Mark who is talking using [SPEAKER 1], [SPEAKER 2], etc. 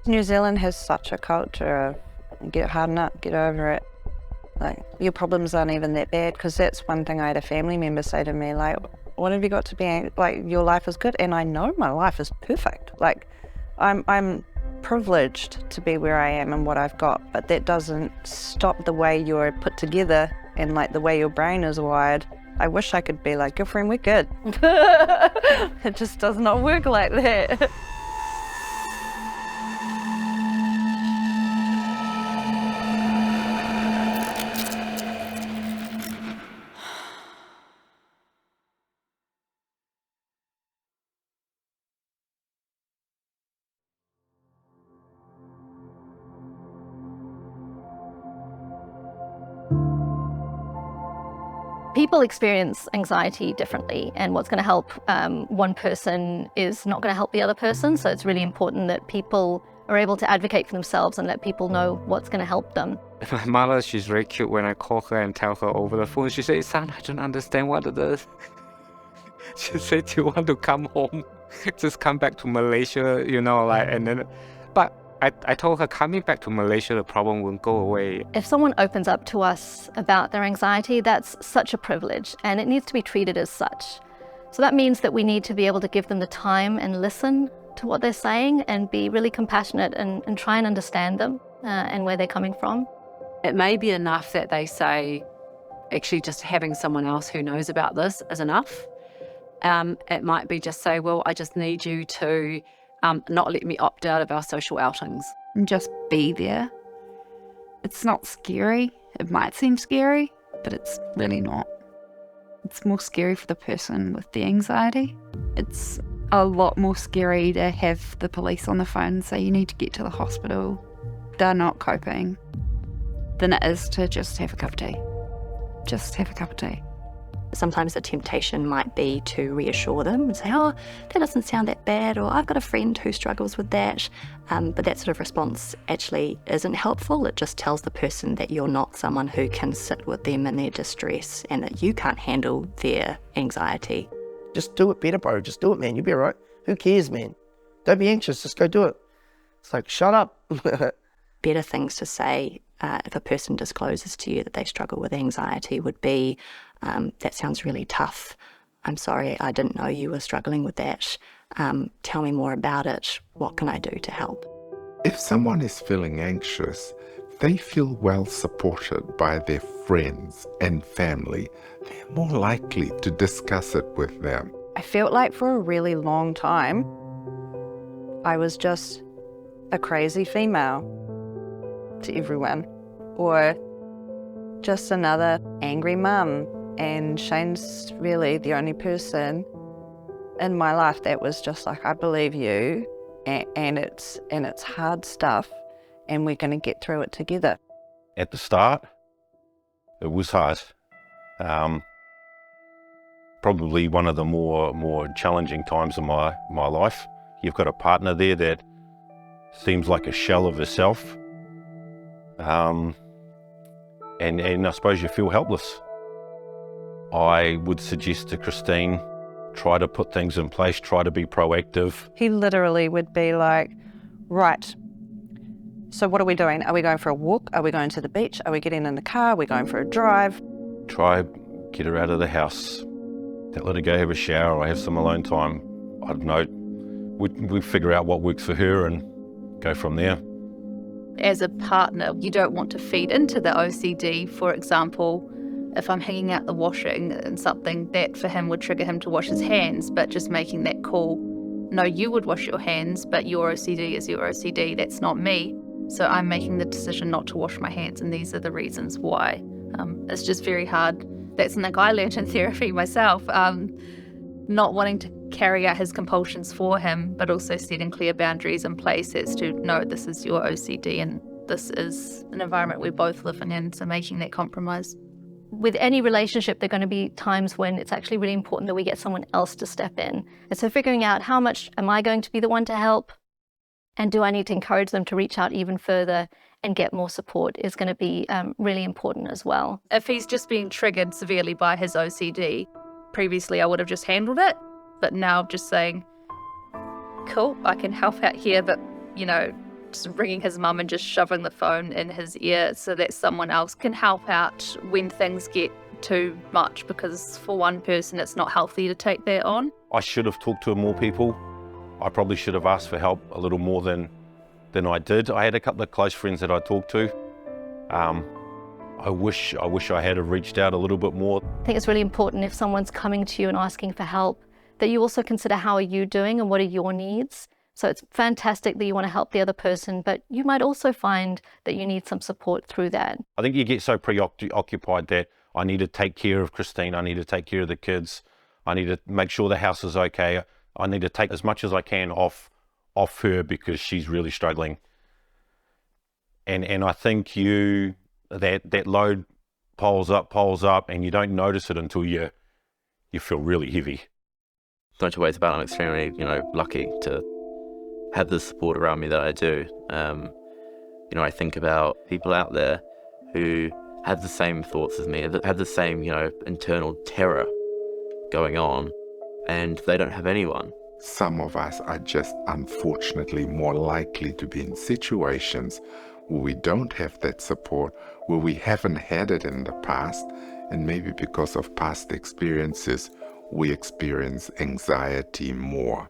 [SPEAKER 1] New Zealand has such a culture of get harden up, get over it. Like, your problems aren't even that bad, because that's one thing I had a family member say to me, like, what have you got to be, like, your life is good? And I know my life is perfect. Like, I'm privileged to be where I am and what I've got, but that doesn't stop the way you're put together and like the way your brain is wired. I wish I could be like, girlfriend, we're good. It just does not work like that.
[SPEAKER 2] People experience anxiety differently, and what's going to help one person is not going to help the other person. So it's really important that people are able to advocate for themselves and let people know what's going to help them.
[SPEAKER 3] My mother, she's very cute. When I call her and tell her over the phone, she says, son, I don't understand what it is. She said, do you want to come home? Just come back to Malaysia, you know, like, and then, but I told her coming back to Malaysia, the problem won't go away.
[SPEAKER 2] If someone opens up to us about their anxiety, that's such a privilege, and it needs to be treated as such. So that means that we need to be able to give them the time and listen to what they're saying and be really compassionate and try and understand them and where they're coming from.
[SPEAKER 4] It may be enough that they say, actually just having someone else who knows about this is enough. It might be just say, well, I just need you to not let me opt out of our social outings.
[SPEAKER 5] And just be there. It's not scary. It might seem scary, but it's really not. It's more scary for the person with the anxiety. It's a lot more scary to have the police on the phone and say you need to get to the hospital. They're not coping, than it is to just have a cup of tea. Just have a cup of tea.
[SPEAKER 6] Sometimes the temptation might be to reassure them and say, oh, that doesn't sound that bad, or I've got a friend who struggles with that. But that sort of response actually isn't helpful. It just tells the person that you're not someone who can sit with them in their distress and that you can't handle their anxiety.
[SPEAKER 7] Just do it better, bro. Just do it, man. You'll be all right. Who cares, man? Don't be anxious. Just go do it. It's like, shut up.
[SPEAKER 6] Better things to say if a person discloses to you that they struggle with anxiety would be, that sounds really tough. I'm sorry, I didn't know you were struggling with that. Tell me more about it. What can I do to help?
[SPEAKER 8] If someone is feeling anxious, they feel well supported by their friends and family. They're more likely to discuss it with them.
[SPEAKER 1] I felt like for a really long time, I was just a crazy female to everyone, or just another angry mum. And Shane's really the only person in my life that was just like, I believe you, and it's hard stuff, and we're going to get through it together.
[SPEAKER 9] At the start, it was hard. Probably one of the more challenging times of my life. You've got a partner there that seems like a shell of herself, and I suppose you feel helpless. I would suggest to Christine, try to put things in place, try to be proactive.
[SPEAKER 1] He literally would be like, right, so what are we doing? Are we going for a walk? Are we going to the beach? Are we getting in the car? Are we going for a drive?
[SPEAKER 9] Try, get her out of the house. Let her go have a shower or have some alone time. I don't know, we figure out what works for her and go from there.
[SPEAKER 10] As a partner, you don't want to feed into the OCD. For example, if I'm hanging out the washing and something that for him would trigger him to wash his hands, but just making that call, no, you would wash your hands, but your OCD is your OCD, that's not me. So I'm making the decision not to wash my hands, and these are the reasons why. It's just very hard. That's something I learned in therapy myself, not wanting to carry out his compulsions for him, but also setting clear boundaries in place as to, no, this is your OCD and this is an environment we're both living in, so making that compromise.
[SPEAKER 2] With any relationship, there are going to be times when it's actually really important that we get someone else to step in. And so figuring out how much am I going to be the one to help, and do I need to encourage them to reach out even further and get more support is going to be really important as well.
[SPEAKER 10] If he's just being triggered severely by his OCD, previously I would have just handled it, but now just saying, cool, I can help out here, but, you know, not ringing his mum and just shoving the phone in his ear so that someone else can help out when things get too much, because for one person it's not healthy to take that on.
[SPEAKER 9] I should have talked to more people. I probably should have asked for help a little more than I did. I had a couple of close friends that I talked to. I wish I had have reached out a little bit more.
[SPEAKER 2] I think it's really important if someone's coming to you and asking for help that you also consider how are you doing and what are your needs. So it's fantastic that you want to help the other person, but you might also find that you need some support through that.
[SPEAKER 9] I think you get so preoccupied that I need to take care of Christine, I need to take care of the kids, I need to make sure the house is okay, I need to take as much as I can off her because she's really struggling. And I think that load piles up, and you don't notice it until you feel really heavy.
[SPEAKER 11] Don't you ways about, I'm extremely, lucky to have the support around me that I do. I think about people out there who have the same thoughts as me, have the same, internal terror going on, and they don't have anyone.
[SPEAKER 8] Some of us are just unfortunately more likely to be in situations where we don't have that support, where we haven't had it in the past, and maybe because of past experiences, we experience anxiety more.